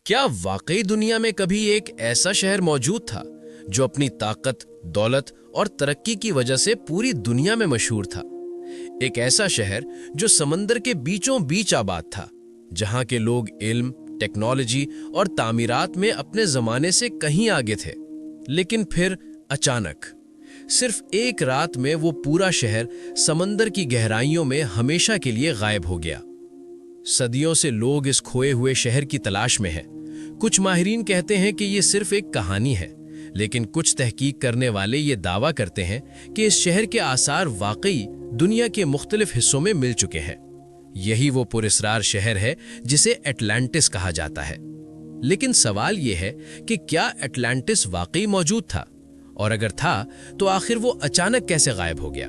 क्या वाकई दुनिया में कभी एक ऐसा शहर मौजूद था जो अपनी ताकत, दौलत और तरक्की की वजह से पूरी दुनिया में मशहूर था? एक ऐसा शहर जो समंदर के बीचों बीच आबाद था, जहां के लोग इल्म, टेक्नोलॉजी और तामीरात में अपने जमाने से कहीं आगे थे। लेकिन फिर अचानक सिर्फ एक रात में वो पूरा शहर समंदर की गहराइयों में हमेशा के लिए गायब हो गया। सदियों से लोग इस खोए हुए शहर की तलाश में हैं। कुछ माहिरीन कहते हैं कि ये सिर्फ एक कहानी है, लेकिन कुछ तहकीक करने वाले ये दावा करते हैं कि इस शहर के आसार वाकई दुनिया के मुख्तलिफ हिस्सों में मिल चुके हैं। यही वो पुरस्रार शहर है जिसे एटलांटिस कहा जाता है। लेकिन सवाल ये है कि क्या एटलांटिस वाकई मौजूद था, और अगर था तो आखिर वो अचानक कैसे गायब हो गया?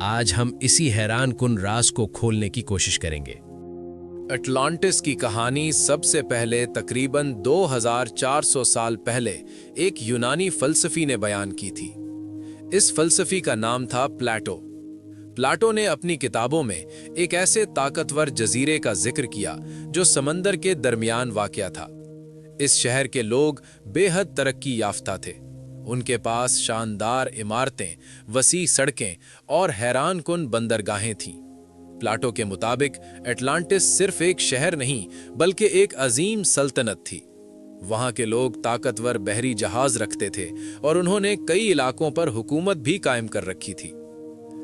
आज हम इसी हैरान कुन राज को खोलने की कोशिश करेंगे। अटलांटिस की कहानी सबसे पहले तकरीबन 2400 साल पहले एक यूनानी फलसफी ने बयान की थी। इस फलसफी का नाम था प्लेटो। प्लेटो ने अपनी किताबों में एक ऐसे ताकतवर जजीरे का जिक्र किया जो समंदर के दरमियान वाक़या था। इस शहर के लोग बेहद तरक्की याफ्ता थे। उनके पास शानदार इमारतें, वसी सड़कें और हैरानकुन बंदरगाहें थीं। प्लेटो के मुताबिक एटलांटिस सिर्फ एक शहर नहीं बल्कि एक अजीम सल्तनत थी। वहां के लोग ताकतवर बहरी जहाज रखते थे और उन्होंने कई इलाकों पर हुकूमत भी कायम कर रखी थी।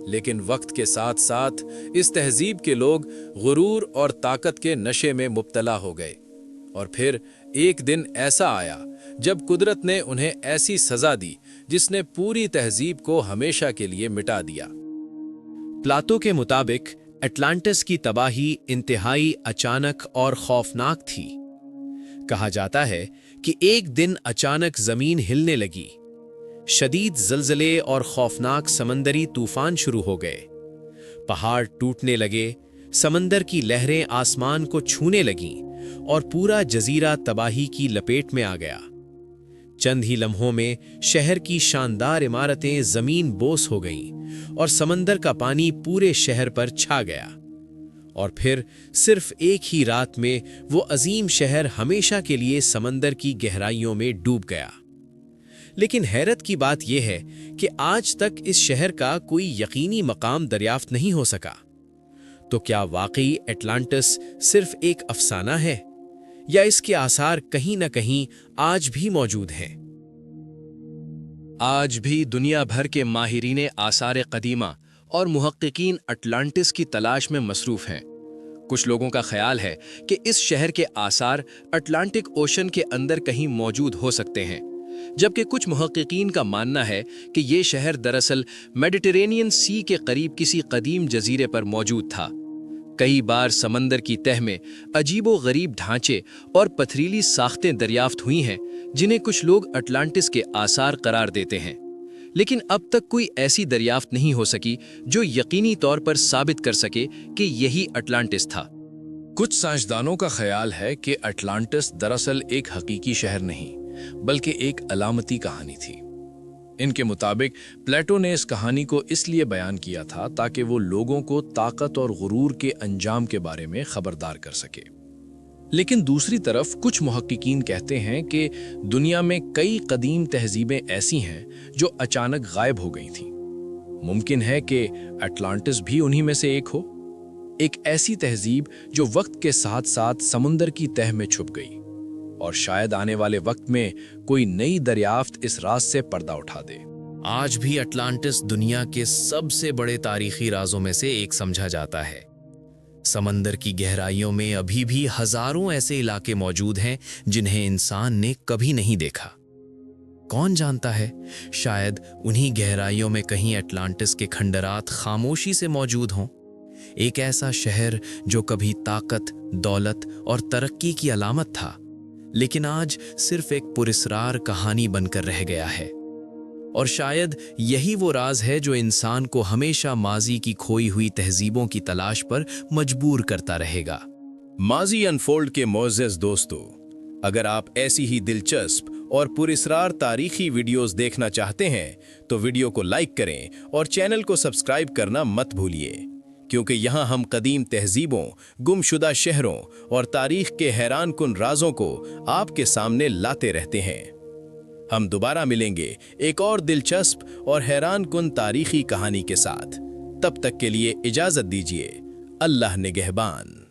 लेकिन वक्त के साथ साथ इस तहजीब के लोग गुरूर और ताकत के नशे में मुब्तला हो गए, और फिर एक दिन ऐसा आया जब कुदरत ने उन्हें ऐसी सजा दी जिसने पूरी तहजीब को हमेशा के लिए मिटा दिया। प्लेटो के मुताबिक एटलांटिस की तबाही इंतहाई अचानक और खौफनाक थी। कहा जाता है कि एक दिन अचानक जमीन हिलने लगी, शदीद ज़लज़ले और खौफनाक समंदरी तूफान शुरू हो गए। पहाड़ टूटने लगे, समंदर की लहरें आसमान को छूने लगीं और पूरा जजीरा तबाही की लपेट में आ गया। चंद ही लम्हों में शहर की शानदार इमारतें जमीन बोस हो गईं और समंदर का पानी पूरे शहर पर छा गया। और फिर सिर्फ एक ही रात में वो अजीम शहर हमेशा के लिए समंदर की गहराइयों में डूब गया। लेकिन हैरत की बात यह है कि आज तक इस शहर का कोई यकीनी मकाम दरियाफ्त नहीं हो सका। तो क्या वाकई एटलांटिस सिर्फ एक अफसाना है, या इसके आसार कहीं न कहीं आज भी मौजूद हैं? आज भी दुनिया भर के माहिरीन आसार कदीमा और मुहक्किकीन अटलांटिस की तलाश में मसरूफ हैं। कुछ लोगों का ख्याल है कि इस शहर के आसार अटलांटिक ओशन के अंदर कहीं मौजूद हो सकते हैं, जबकि कुछ मुहक्किकीन का मानना है कि ये शहर दरअसल मेडिटेरेनियन सी के करीब किसी कदीम जजीरे पर मौजूद था। कई बार समंदर की तह में अजीबो गरीब ढांचे और पथरीली साख्तें दरियाफ्त हुई हैं, जिन्हें कुछ लोग अटलांटिस के आसार करार देते हैं। लेकिन अब तक कोई ऐसी दरियाफ्त नहीं हो सकी जो यकीनी तौर पर साबित कर सके कि यही अटलांटिस था। कुछ साइंसदानों का ख्याल है कि अटलांटिस दरअसल एक हकीकी शहर नहीं बल्कि एक अलामती कहानी थी। इनके मुताबिक प्लेटो ने इस कहानी को इसलिए बयान किया था ताकि वो लोगों को ताकत और गुरूर के अंजाम के बारे में खबरदार कर सके। लेकिन दूसरी तरफ कुछ मुहक्किकीन कहते हैं कि दुनिया में कई कदीम तहजीबें ऐसी हैं जो अचानक गायब हो गई थीं। मुमकिन है कि अटलांटिस भी उन्हीं में से एक हो, एक ऐसी तहजीब जो वक्त के साथ साथ समुंदर की तह में छुप गई, और शायद आने वाले वक्त में कोई नई दरियाफ्त इस राज से पर्दा उठा दे। आज भी अटलांटिस दुनिया के सबसे बड़े तारीखी राजों में से एक समझा जाता है। समंदर की गहराइयों में अभी भी हजारों ऐसे इलाके मौजूद हैं जिन्हें इंसान ने कभी नहीं देखा। कौन जानता है, शायद उन्हीं गहराइयों में कहीं अटलांटिस के खंडरात खामोशी से मौजूद हों। एक ऐसा शहर जो कभी ताकत, दौलत और तरक्की की अलामत था, लेकिन आज सिर्फ एक पुरस्रार कहानी बनकर रह गया है। और शायद यही वो राज है जो इंसान को हमेशा माजी की खोई हुई तहजीबों की तलाश पर मजबूर करता रहेगा। माजी अनफोल्ड के मोअज़्ज़ज़ दोस्तों, अगर आप ऐसी ही दिलचस्प और पुरस्रार तारीखी वीडियोस देखना चाहते हैं तो वीडियो को लाइक करें और चैनल को सब्सक्राइब करना मत भूलिए। کیونکہ یہاں ہم قدیم تہذیبوں، گمشدہ شہروں اور تاریخ کے حیران کن رازوں کو آپ کے سامنے لاتے رہتے ہیں۔ ہم دوبارہ ملیں گے ایک اور دلچسپ اور حیران کن تاریخی کہانی کے ساتھ۔ تب تک کے لیے اجازت دیجیے۔ اللہ نگہبان۔